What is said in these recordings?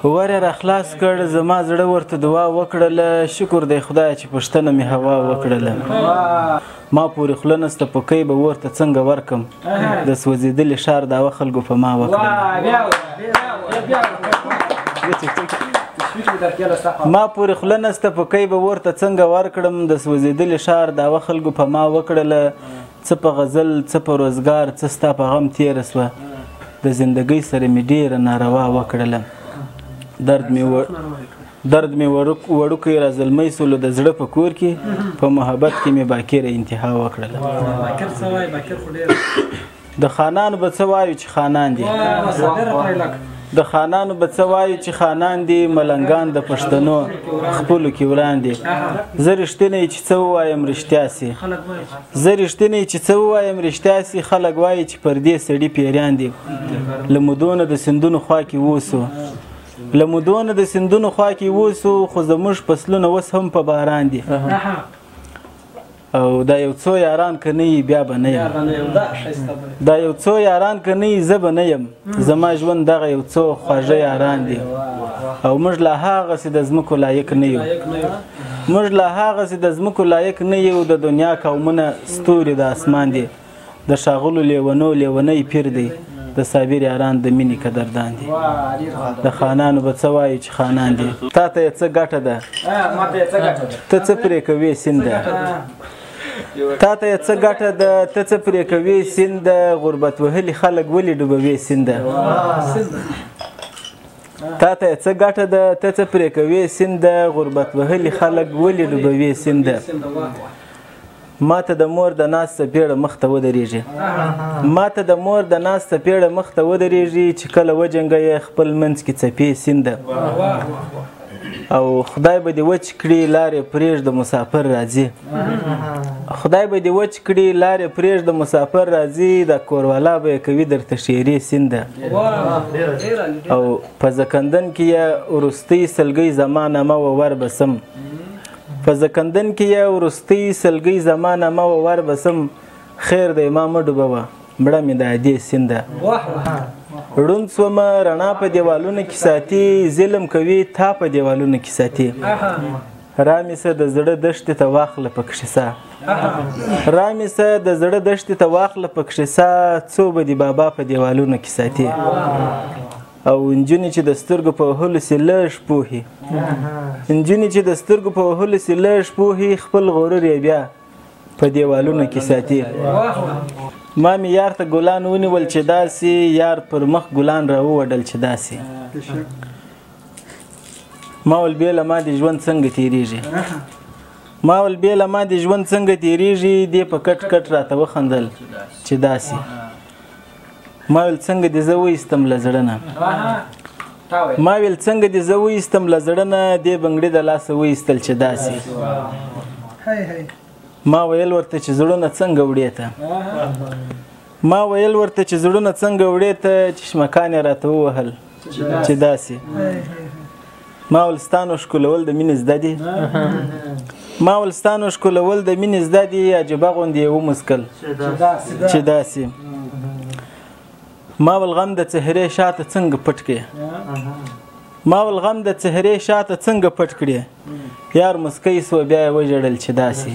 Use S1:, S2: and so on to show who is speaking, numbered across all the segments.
S1: ور را خلاص کړ زما زړه ورته دعا وکړله شکر دی خدای چې پښتنه مې هوا وکړله ما پورې خوله نسته پکۍ به ورته څنګه ورکم د سوځېدلي ښار دعوه خلکو په ما وکړله ما پورې خوله نسته پکۍ به ورته څنګه ورکړم د سوځېدلي ښار دعوه خلکو په ما وکړله څه په غزل څه په روزګار څه ستا په غم تېره سوه د زندګۍ سره مې ډېره ناروا وکړله درد مې وړوکی را زلمی سولو د زړه په کور کې په محبت کې مې باکره انتها وکړله د خانانو به څه وایو چې خانان دي د خانانو به څه وایو چې خانان دي ملنګان د پښتنو خپلو کې وړاندې زه رښتینی چې څه ووایم رښتیا سي زه رښتینی چې څه ووایم رښتیا سي خلک وایي چې پر دې سړي پیریان دي له مودونه د سیندونو خوا کې ووسو له مودونه د سیندونو خوا کې ووسو خو زموږ فصلونه اوس هم په باران دي او دا یو څو یاران که نه یي بیا به نه یم دا یو څو یاران که نه یي زه به نه یم زما ژوند دغه یو څو خواږه یاران دي او موږ لا هغسې د ځمکو لایق نه یو موږ لا هغسې د ځمکو لایق نه یو د دنیا قومونه ستوري د اسمان دي د ښاغلو لیونو لیونی پیر دی د صابر یاران د مینې قدردان دي د خانانو به څه وایي چې خانان دي تا ته یې څه ګټه ده ته څه پرې کوې سینده تا ته یې څه ګټه ده ته څه پرې کوې سینده غربت وهلي خلک ولې ډوبوې سینده تا ته یې څه ګټه ده ته څه پرې کوې سینده غربت وهلي خلک ولې ډوبوې سینده ما ته د مور د ناسته پیړه مخ ته ودرېږي ما ته د مور د ناسته پیړه مخ ته ودرېږي چې کله وجنګه خپل منځ کې څپې سینده او خدای به دې وچ کړي لارې پرېږده مسافر راځي خدای به دې وچ کړي لارې پرېږده مسافر راځي د کوروالا به یې کوي درته شعري سینده او په زکندن کې یې وروستۍ سلګۍ زمانه مه ور بسم په زکندن کې یې وروستۍ سلګۍ زمانه مه ور بسم خیر دی ما مه ډوبوه مړه مې د ادې سینده ړوند سومه رڼا په دیوالونو کې ساتي ظلم کوي تا په دیوالونو کې ساتي رامې سه د زړه دښتې ته واخله پکښې ساه رامې سه د زړه دښتې ته واخله پکښې ساه څو به د بابا په دیوالونو کې ساتي او نجونې چې د سترګو په وهلو سې لږ پوهې نجونې چې د سترګو په وهلو سې لږ پوهې خپل غرور یې بیا په دیوالونو کې ساتي ما مې یار ته ګلان ونیول چې داسې یار پر مخ ګلان راووډل چې داسې ما ول بېله ما د ژوند څنګه تېرېږي ما ول بېله ما د ژوند څنګه تېرېږي دې په کټ کټ راته وخندل چې داسې ما ویل څنګه دې زه وایستم له زړه نه ما ویل څنګه دې زه وایستم له زړه نه دې بنګړي د لاسه وایستل چې داسې ما ویل ورته چې زړونه څنګه وړې ته ما ویل ورته چې زړونه څنګه وړې ته چشمکان یې راته ووهل چې داسې ما ول ستانو ښکلول د مینې زده دي ما ول ستانو ښکلول د مینې زده دي عجیبه غوندې یې ومسکل چې داسې ما ول غم د څهرې شاته څنګه پټ کړې ما ول غم د څهرې شاته څنګه پټ کړې یار مسکی سوه بیا یې وژړل چې داسې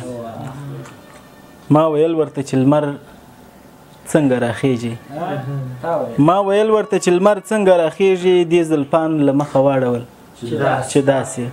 S1: ما ویل ورته چې لمر څنګه راخیږي ما ویل ورته چې لمر څنګه راخیږي دې زلفان له مخه واړول چې داسې